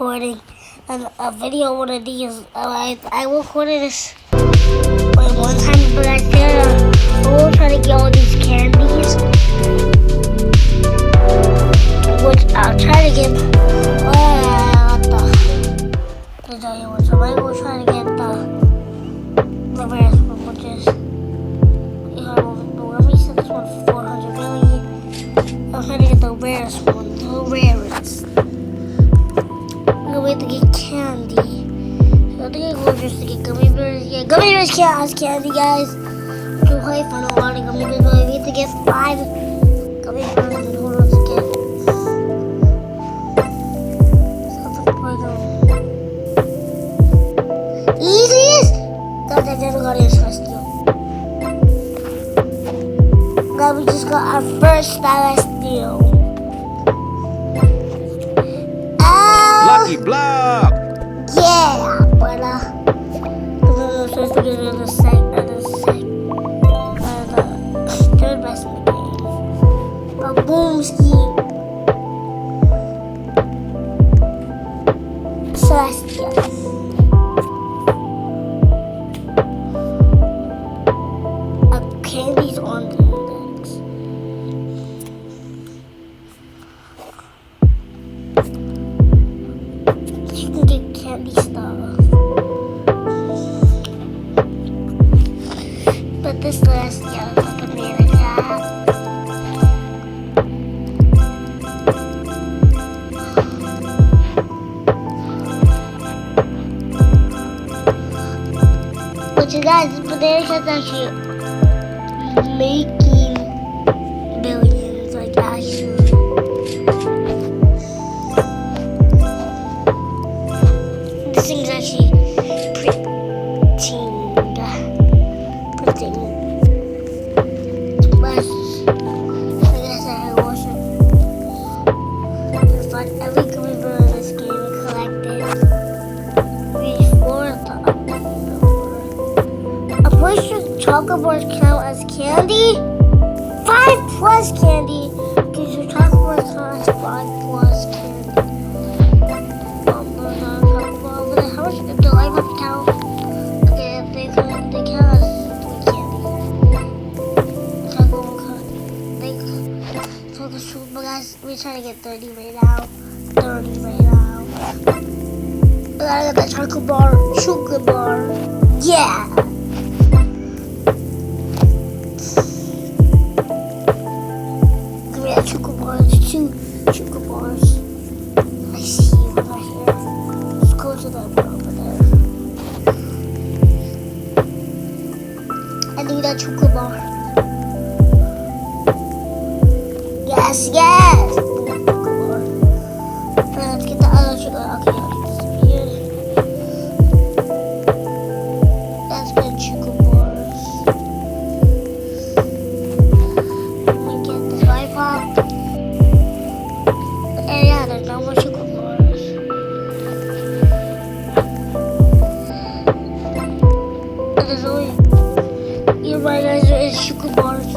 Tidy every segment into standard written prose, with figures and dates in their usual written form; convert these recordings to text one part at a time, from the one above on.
recording a video one of these. I recorded this like one time, but I said I will try to get all these candies, which I'll try to get. So I will try to get the rarest one, which is let me set this one 400 million. I'm trying to get the rarest one, the rarest. We have to get candy. So I think I go just to get gummy bears. Yeah, gummy bears candy, guys. Too high for a lot of gummy bears, but we have to get 5 gummy bears and hold on to get. Easiest? God, I never got this celestial. Now we just got our first celestial. Lucky block! Yeah, but I'm supposed to get the third best in the game. A boom scheme. Celestia. A candy's on the index. You can get candy stuff. But this last year is like a banana cat. But you guys, this banana cat's actually making billions, like actually. This thing's actually pretty. But like I said, I wasn't. It's like every gummy bear in this game collected. Reach 4 I'm pretty sure chocolate bars count as candy. 5 plus candy. Because your chocolate bars count as 5 plus candy. How much do I have to count? Okay, they count as 3 candy. But guys, we're trying to get 30 right now. 30 right now. I gotta get that chocolate bar. Yeah! Give me that chocolate bars. 2 chocolate bars. I see one right here. Let's go to that one over there. I need that chocolate bar. Yes. Let's get the other sugar. Okay, disappeared. That's good sugar bars. Let me get this light pop. And yeah, there's no more sugar bars. And there's only, you're right, guys, there is sugar bars.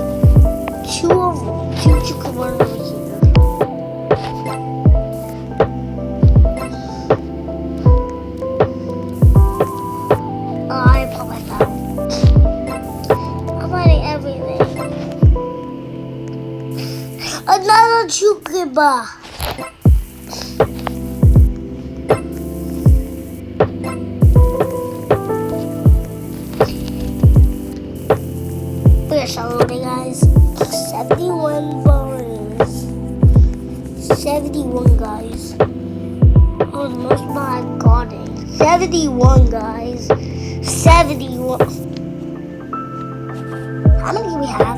2 of them. 2 sugar bars over here. I pop like that. I'm finding everything. Another sugar bar. We're loading, guys. 71 bars. 71, guys. Oh, the most I've gotten. 71, guys. 71. How many do we have?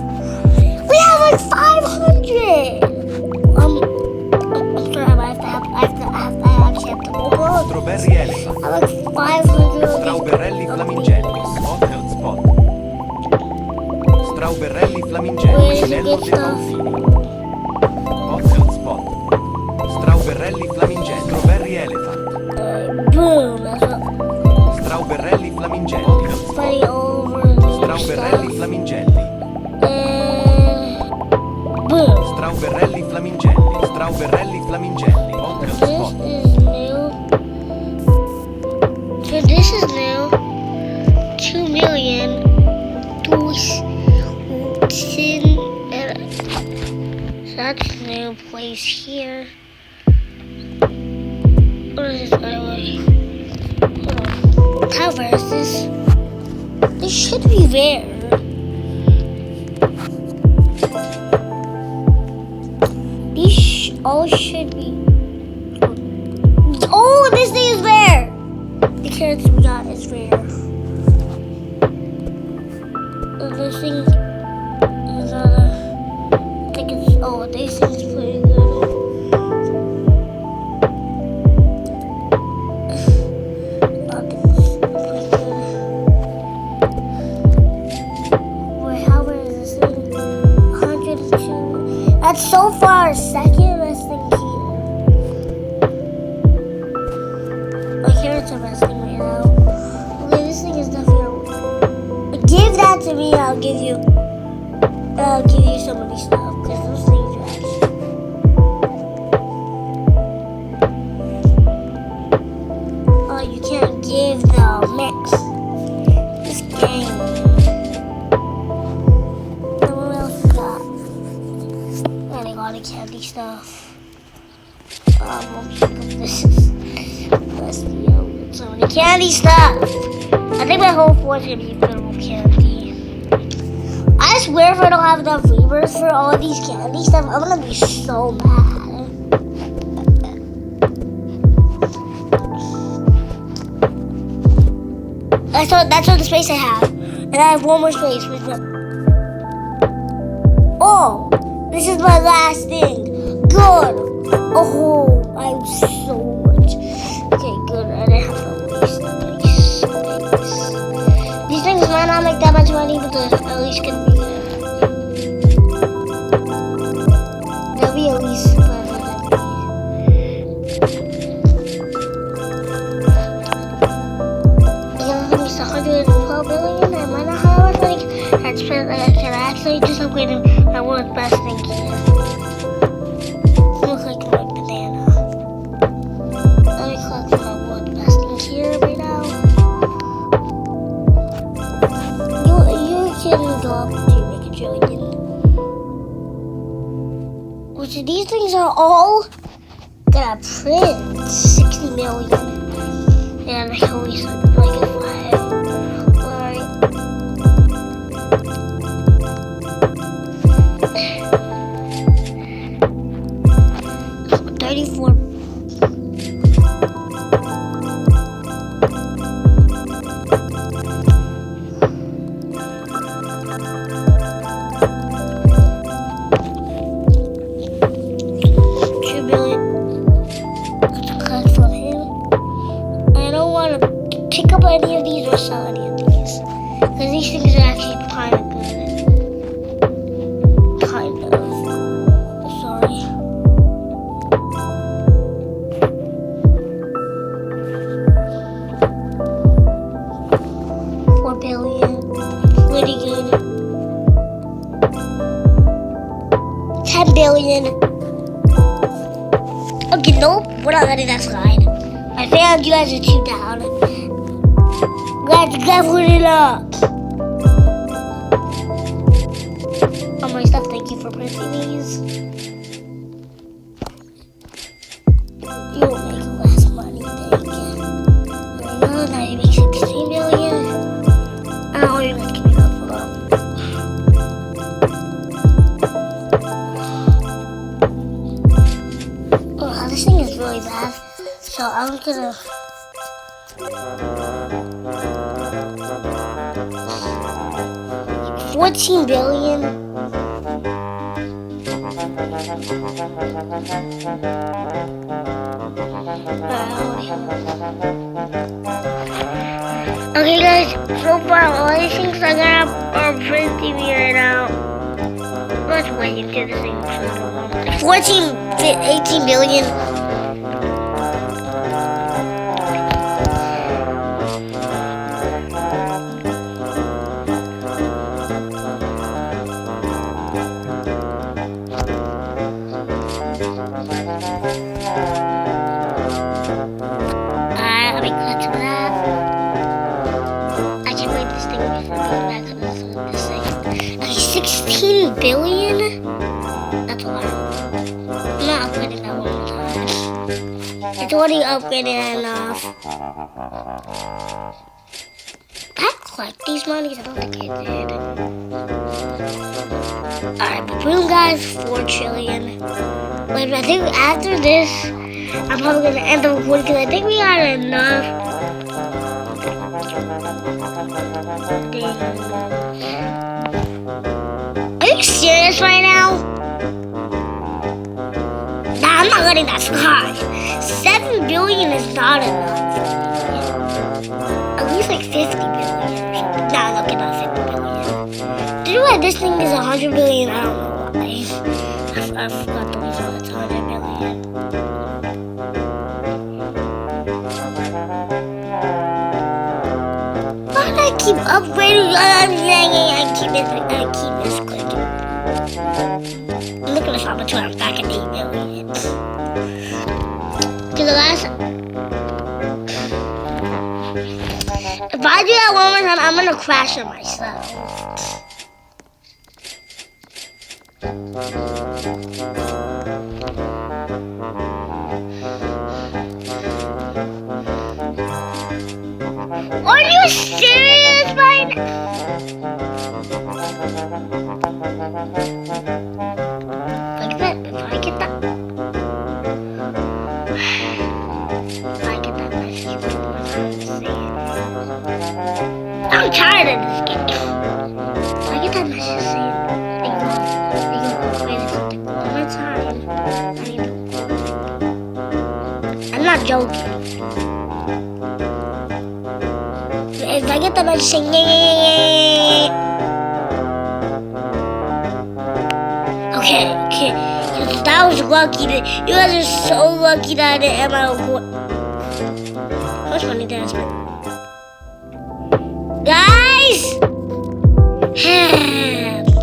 We have like 500. I'm sorry, I actually have to open. Strawberry elephant. I have like 500. Strawberrelli flamingelli. Hotel spot. Strawberrelli flamingelli. Snello dei Dolfini. Hotel spot. Strawberrelli flamingelli. Strawberry elephant. Boom. That's what. Strawberrelli flamingelli. Fighting over the Strawberrelli flamingelli. Boom. Strawberrelli flamingelli. Strawberrelli flamingelli. Hotel This spot. is new. place here. What is this? Hold on. How rare is this? This should be rare. These all should be. Oh, this thing is rare. The carrots we got is rare. This thing is other. I think it's. Oh, this thing is pretty good. I think it's pretty good. Wait, how rare is this thing? 102. That's so far second best thing here. My carrots are best thing right now. Okay, this thing is definitely. Give that to me. I'll give you some of these stuff because those things are actually. Oh, you can't give the mix. This game. And what else we got? And I got the candy stuff. This is some of the candy stuff. I think my whole floor is gonna be filled with candy. I swear if I don't have enough rebirths for all these candy stuff, I'm gonna be so mad. That's all the space I have. And I have one more space. Oh, this is my last thing. Good. Oh, I'm so much. Okay, good. I didn't have to waste these things might not make that much money, but they're at least gonna be good. They'll be at least whatever they'll be. Again, I think it's 112 billion. I might not have much money. Can I actually just upgrade my world's best thing here? Looks like a banana. Let me collect my world's best thing here right now. You can go up to make a trillion. Which these things are all gonna print 60 million. And I can always like a 5. Alright. 34. Pick up any of these or sell any of these. Because these things are actually kind of good. Kind of. Sorry. $4 billion. Pretty good. 10 billion. Okay, nope. We're not letting that slide. I found you guys are too down. Let's level it up. Oh my stuff, thank you for printing these. You'll make less money, thank you. I know, now you make 16 billion. I don't know you're not giving up for that. Oh, this thing is really bad. So I'm gonna... $14 billion. Okay guys, so far all these things I got are printing me right now. Let's wait until this thing 18 billion. Let me cut to that. I can wait this thing before going back to this thing. Okay, 16 billion? That's a lot. No, totally upgraded enough. Did I collect these monies? I don't think I did. Alright, but boom, guys, 4 trillion. Wait, I think after this, I'm probably gonna end the recording because I think we got enough. Are you serious right now? Nah, I'm not letting that slide. 7 billion is not enough. At least like 50 billion or something. Nah, look at that 50 billion. Do you know why this thing is 100 billion? I don't know why. I forgot the reason why it's 100 billion. Why did I keep upgrading? I keep misclicking. Look at this opportunity. I'm back at 8 billion. Because the last... If I do that one more time, I'm going to crash it myself. Are you serious right now? Like that, if I get that message, I'm tired of this game. If I get that message saying they can upgrade something one more time, I'm not joking. If I get the message saying yeah. Okay. That was lucky. You guys are so lucky that I didn't have my own. How much money did I spend? Guys!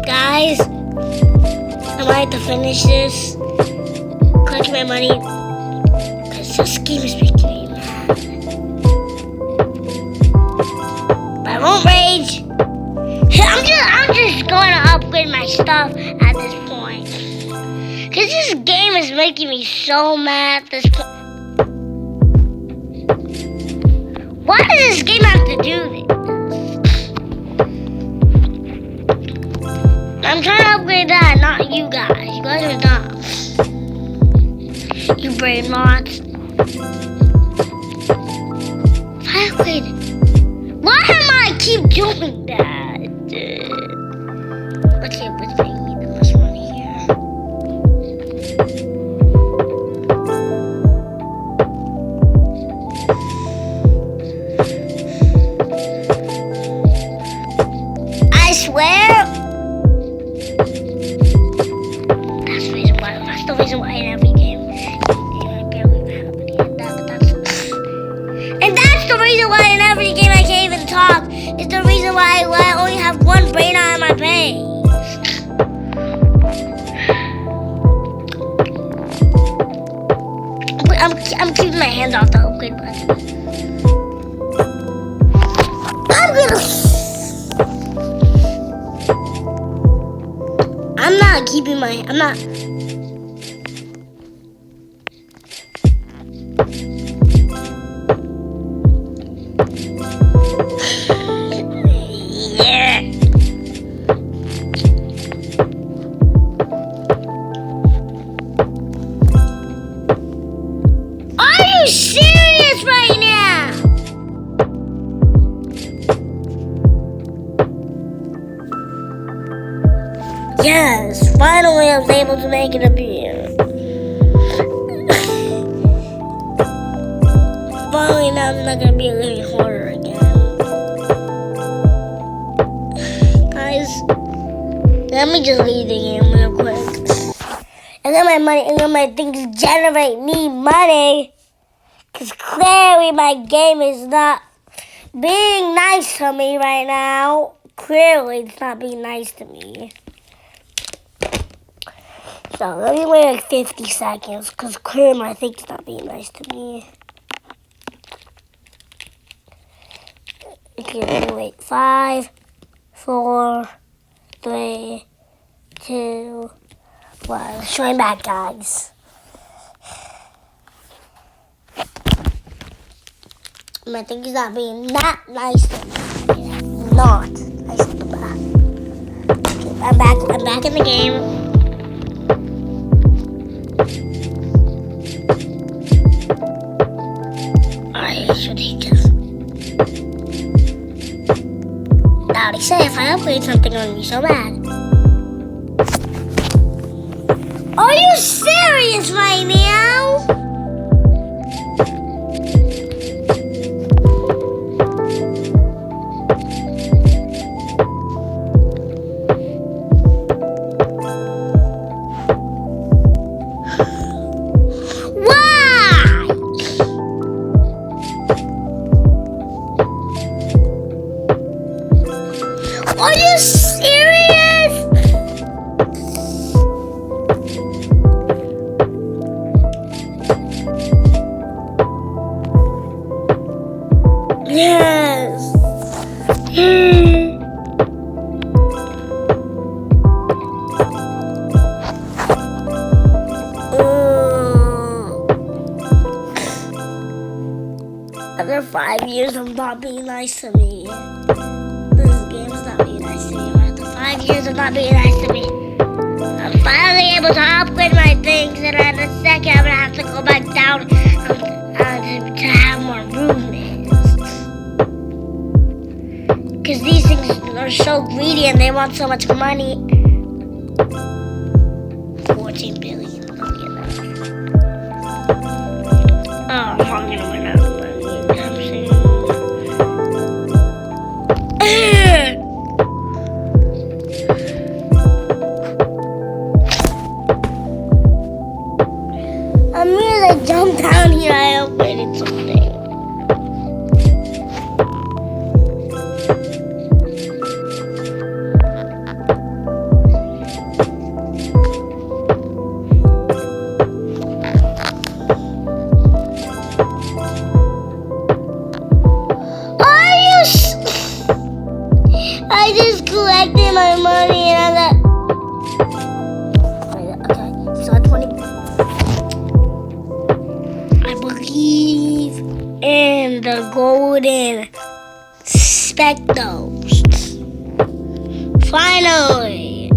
Guys! I might have to finish this. Collect my money. Because this game is making me mad. But I won't rage. I'm just going to upgrade my stuff at this point. Because this game is making me so mad at this point. Why does this game have to do this? I'm trying to upgrade that, not you guys. You guys are dumb. You brainrots. If I upgrade it, why am I keep doing that? Let's see what's paying me the most money here. I swear. That's the reason why. That's the reason why in every game I barely have any. And that's the reason why in every game I can't even talk. It's the reason why I only have one brain on my base. I'm keeping my hands off the upgrade button. I'm not keeping my... I'm not... Are you serious right now? Yes, finally I was able to make it appear. Finally now it's not gonna be a living horror again. Guys, let me just leave the game real quick. And then my money, and then my things generate me money. Because clearly my game is not being nice to me right now. Clearly it's not being nice to me. So let me wait like 50 seconds because clearly my thing's not being nice to me. Okay, let me wait. 5, 4, 3, 2, 1. Let's join back, guys. I think he's not being that nice to me. Not nice to me. Okay, I'm back in the game. I should hate this. Now they say if I upgrade something on me so bad. Are you serious right now? Are you serious? Yes. After 5 years of not being nice to me. This game's not being nice to me. After 5 years of not being nice to me, I'm finally able to upgrade my things, and in a second I'm gonna have to go back down to have more roommates. Because these things are so greedy and they want so much money. 14 billion. Not enough. Oh, I'm not gonna win out of money. I mean, I jumped down here, I upgraded something. I just collected my money and I got... Okay, so 20... I believe in the golden spectacles. Finally!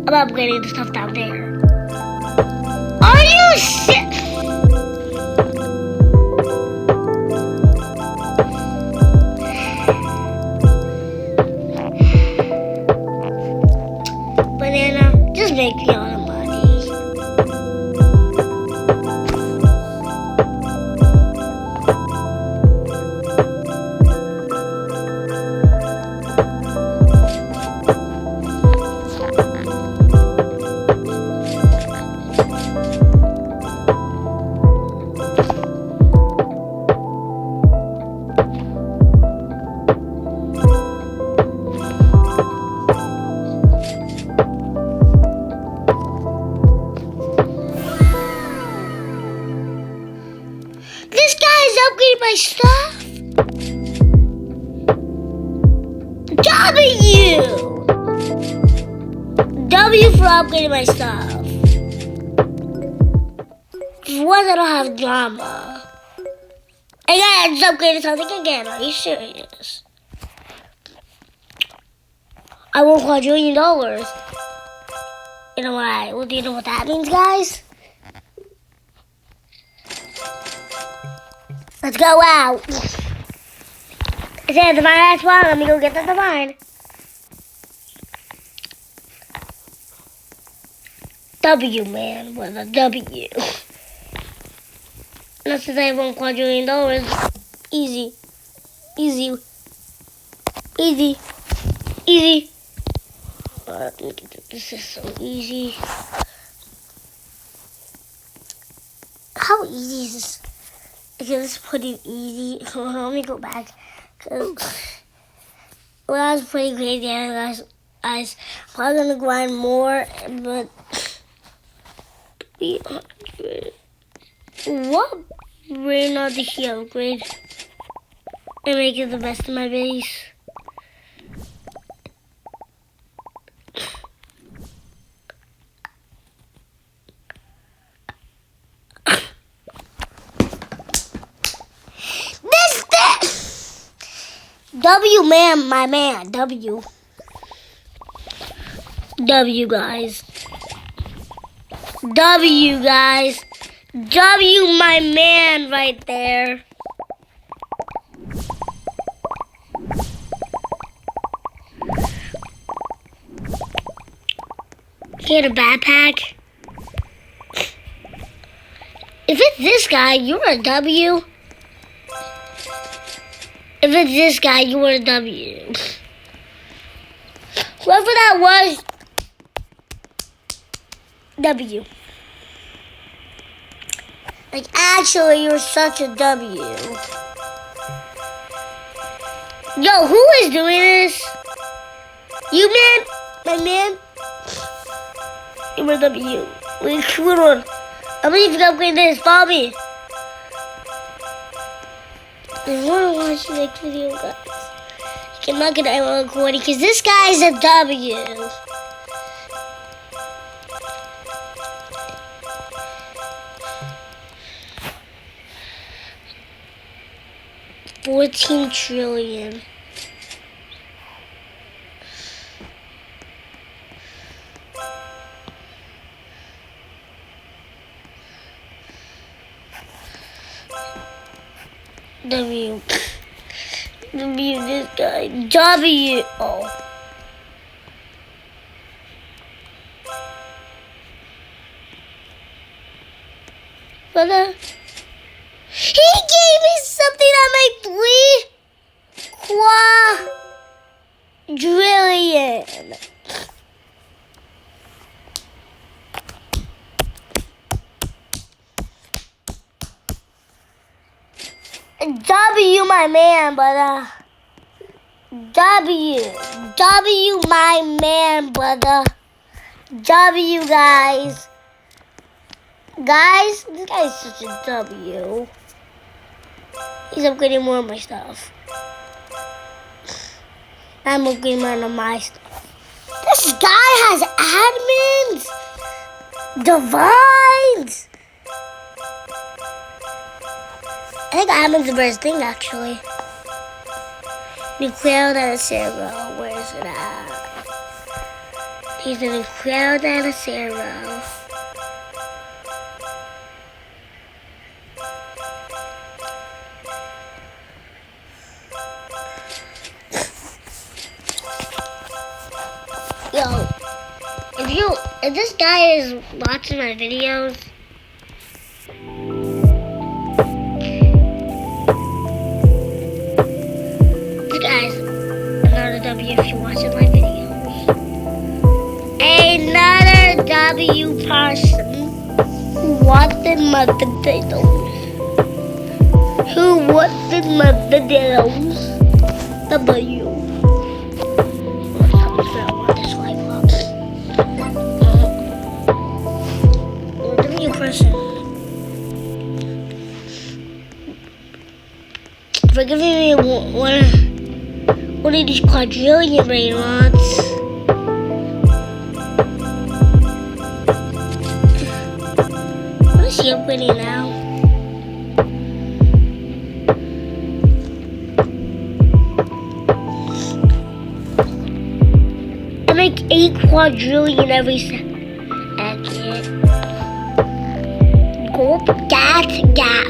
I'm upgrading the stuff down there. Are you shit? Banana, just make me all the money. This guy is upgrading my stuff. W for upgrading my stuff. What, I don't have drama. I just upgraded something again. Are you serious? I won $1,000,000,000. You know what? Well, do you know what that means, guys? Let's go out. It's the divine last one. Let me go get the divine. W, man, with a W. Not since I won $1,000,000,000. Easy. Easy. Easy. Easy. This is so easy. How easy is this? Okay, let's put it easy. Let me go back. Cause when I was playing crazy, guys, I was probably gonna grind more, but 300. What brainrot the key upgrade and make it the best of my base. W man, my man, W. W guys. W guys. W my man right there. Get a backpack. If it's this guy, you're a W. If it's this guy, you were a W. Whoever that was, W. Like, actually, you're such a W. Yo, who is doing this? You, man? My man? You were a W. Wait, hold on. I believe you can upgrade this. Follow me. I want to watch the next video, guys. You cannot get anyone recording because this guy is a W. $14 trillion. W. W, this guy. W. Oh. Brother. He gave me something on my quadrillion. W, my man, brother. W. W, my man, brother. W, guys. Guys, this guy's such a W. He's upgrading more of my stuff. I'm upgrading more of my stuff. This guy has admins. Divines. I think admin's the best thing, actually. Nuclear Dinosaur. Where is it at? He's a Nuclear Dinosaur. Yo, if this guy is watching my videos, this guy's another W if you're watching my videos. Another W person who wanted my potatoes. Who wanted my potatoes? W. For giving me one of these quadrillion brainrots. What is he upgrading now? I make 8 quadrillion every second. Gulp, gat, fat.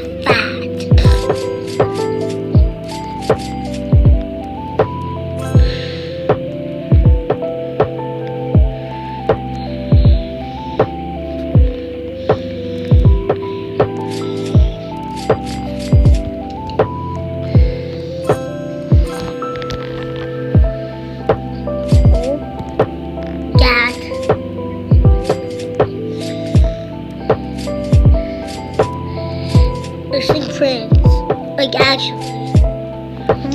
Like, actually.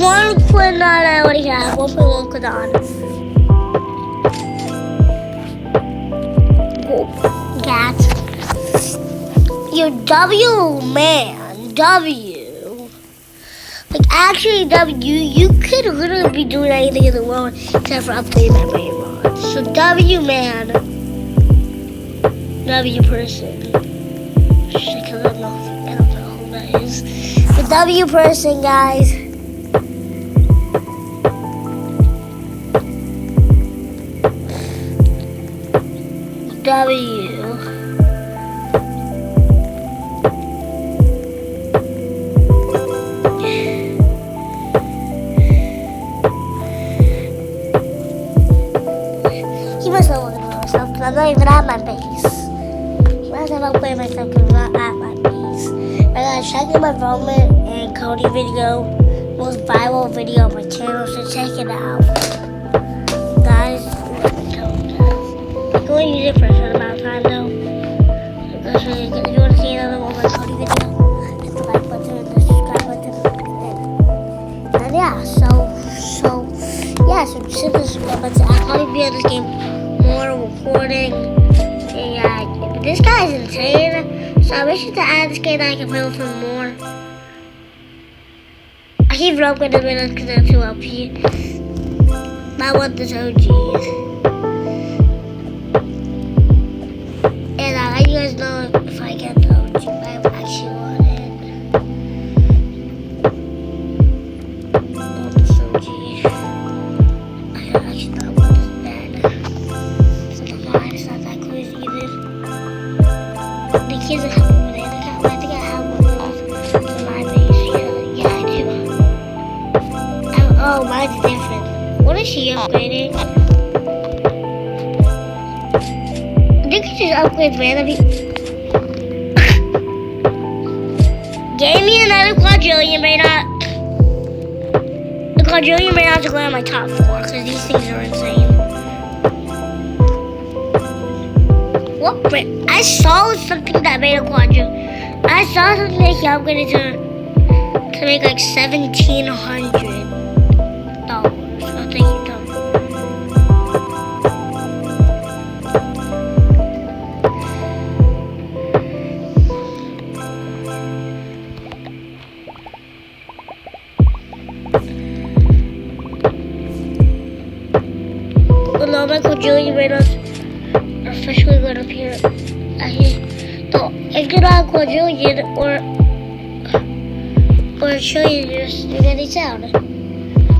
1 quinton I already have. 1.1 quinton. Gat. Your W, man. W. Like, actually, W, you could literally be doing anything in the world except for upgrading my brainrot. So, W, man. W person. Because I don't know who that is. The W person, guys. W. He must have looked at myself because I'm not even at my base. He must have upgraded myself because I'm not at my base. I gotta check in my Roman and Cody video, most viral video on my channel, so check it out. Guys, I'm going to use it for a short amount of time though. So if you want to see another one of my Cody video, hit the like button and the subscribe button. And yeah, so just hit the subscribe button. I'll probably be on this game more recording. And yeah, this guy is insane. So I wish to add this game that I can play with him more. I keep roping the minutes because I'm too OP. But I want this OG. And I'll let you guys know if I get the OG. I actually want it. I want this OG. I actually don't want this bad. So the line is not that crazy either. The kids are coming over there. I think I have one of those in my base. Yeah, I do. Oh, mine's different. What is she upgrading? I think she just upgrades randomly. Gave me another quadrillion brainrot. The quadrillion brainrots are going on my top 4 because these things are insane. What? I saw something that made a quadrillion. I saw something that he upgraded to make like $1,700. So thank you, Tom. Well, no, my quadrillion brainrots are officially going to appear. So if you're not a quadrillion or a trillion, you're getting sound.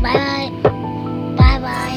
Bye. Bye.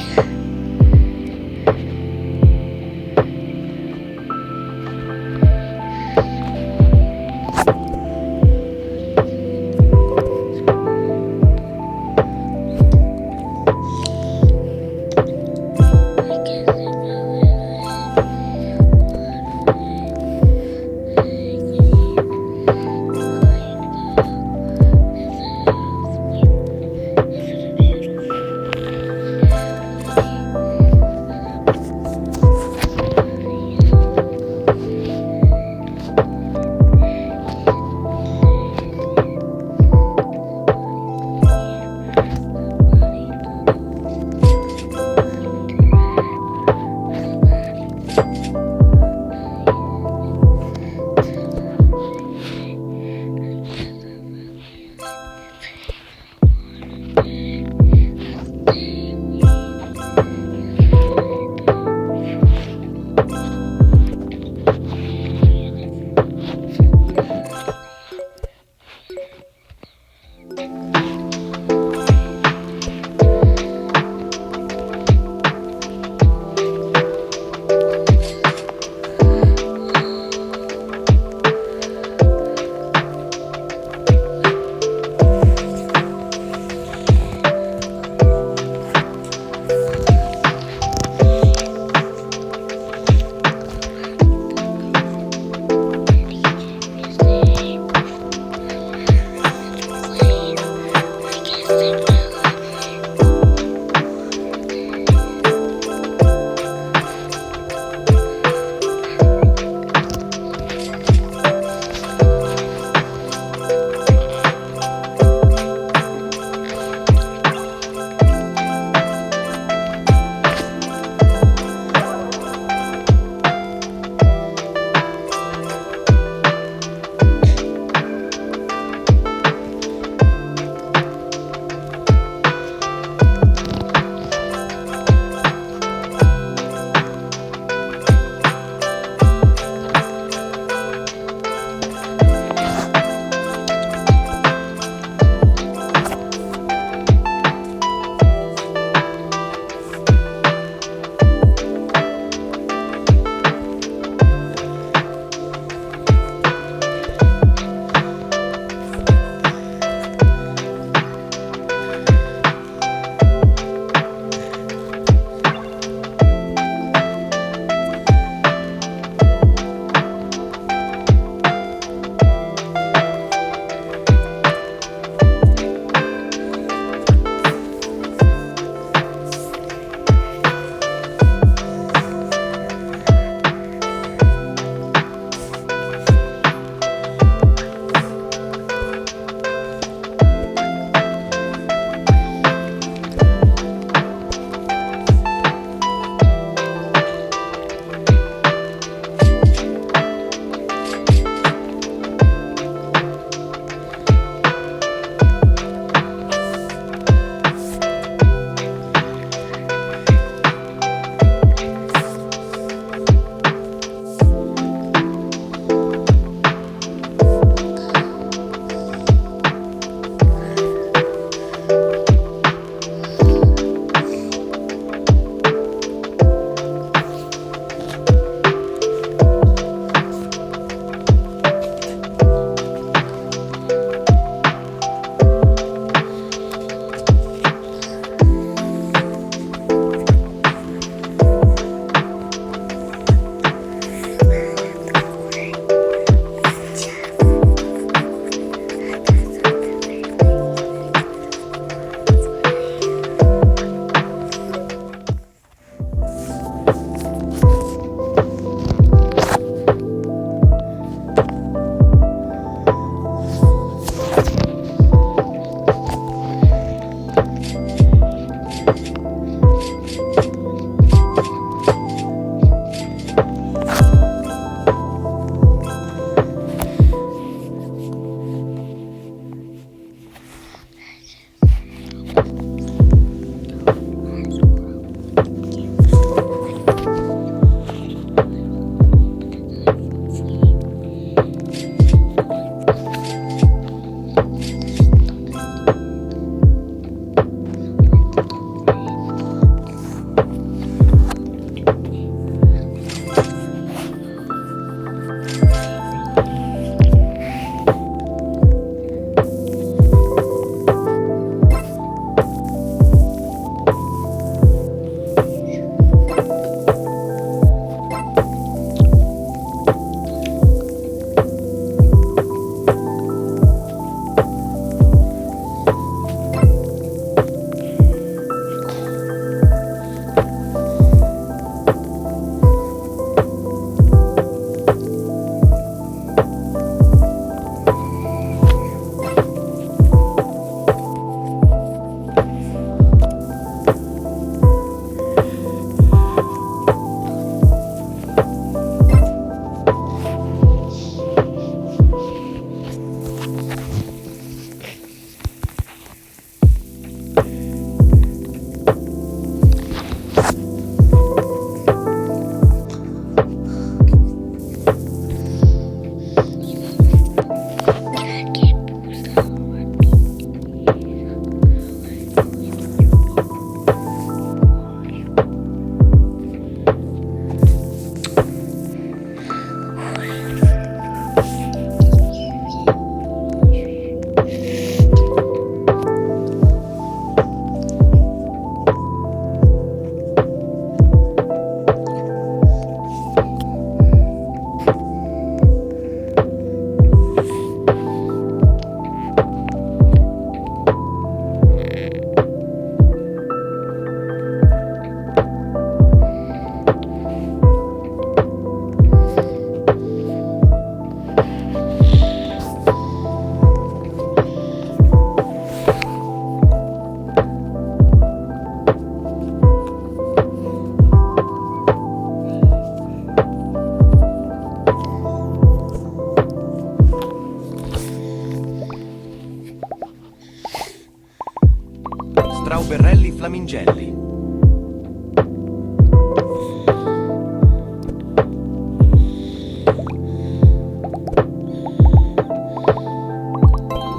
Strauberrelli flamingelli.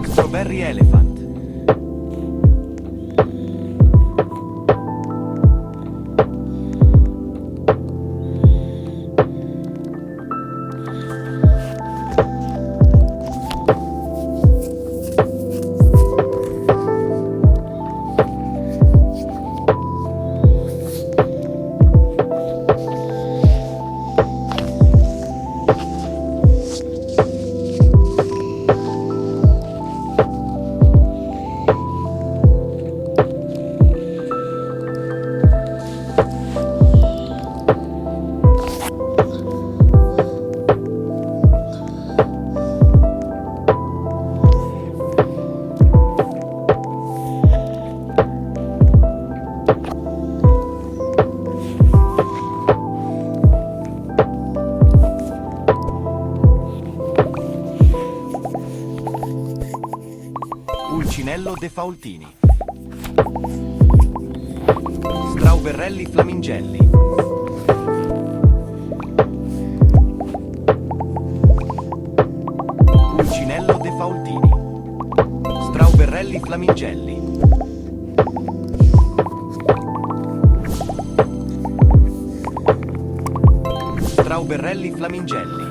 Strawberry elephant. Pulcinello de Faultini. Strauberrelli flamingelli. Pulcinello de Faultini. Strauberrelli flamingelli. Strauberrelli flamingelli.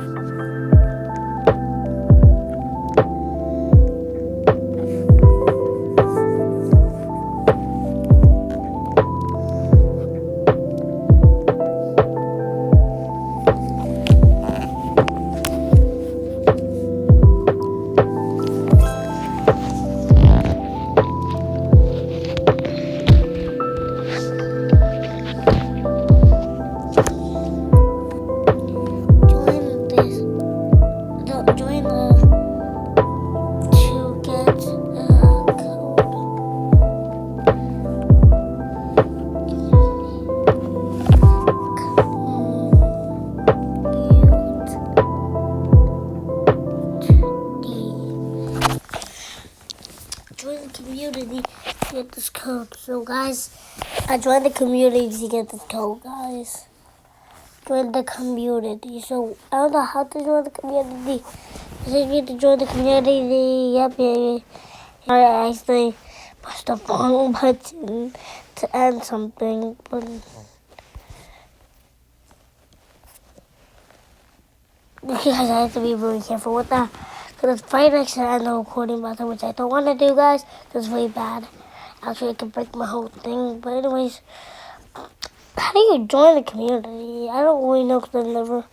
Join the community to get this code. So guys, I joined the community to get this code, guys. Join the community. So I don't know how to join the community. I just need to join the community. Yep, yeah. I actually pushed the wrong button to end something, but you guys have to be really careful with that. Because it's right next to the end of the recording button, which I don't want to do, guys. It's really bad. Actually, it can break my whole thing. But anyways, how do you join the community? I don't really know because I've never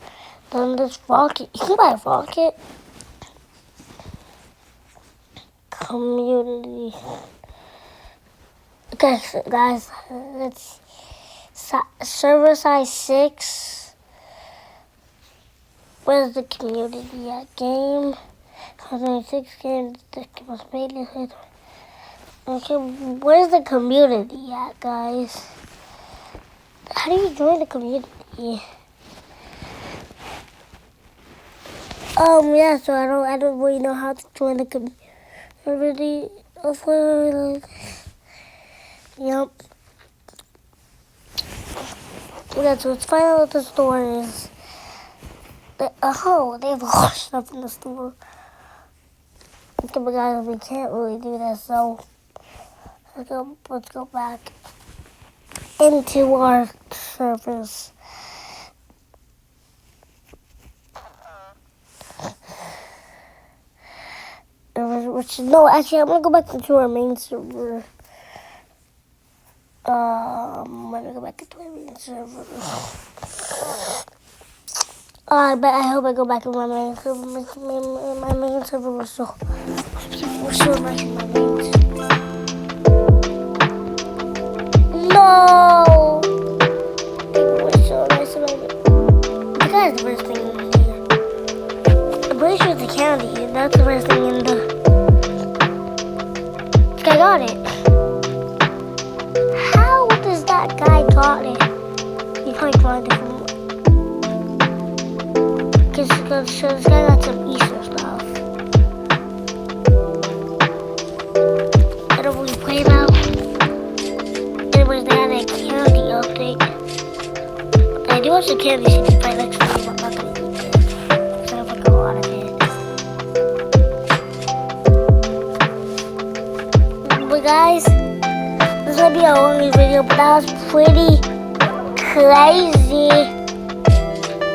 done this. Rocket. You can buy a rocket. Community. Okay, so guys, it's server size 6. Where's the community at? Game. 6 games. Okay, where's the community at, guys? How do you join the community? Yeah, so I don't really know how to join the community. Yep. Yeah, so let's find out what the store is. They have a lot of stuff in the store. Okay, but guys, we can't really do that, so let's go back into our servers. No, actually, I'm gonna go back into our main server. I'm gonna go back into our main server. But I hope I go back to my main server. My main server was so nice in my main server. No! People were so nice in my main. I got the first thing in here. I'm pretty sure it's a candy. That's the first thing in the. I got it. How does that guy got it? He probably tried it. Because this guy got some Easter stuff. I don't really play now. also can be seen by next video. I'm not gonna do this. So I'm gonna go out of it. But guys, this is gonna be a long video, but that was pretty crazy.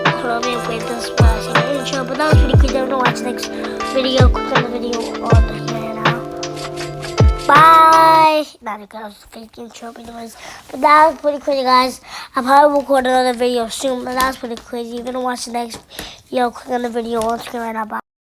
Hold on, let me wait this part. Intro, but that was pretty crazy. I'm gonna watch the next video. Click on the video on here now. Bye. Not because fake intro, but that was pretty crazy, guys. I'll probably record another video soon, but that was pretty crazy. You're gonna watch the next video. Click on the video on screen right now. Bye.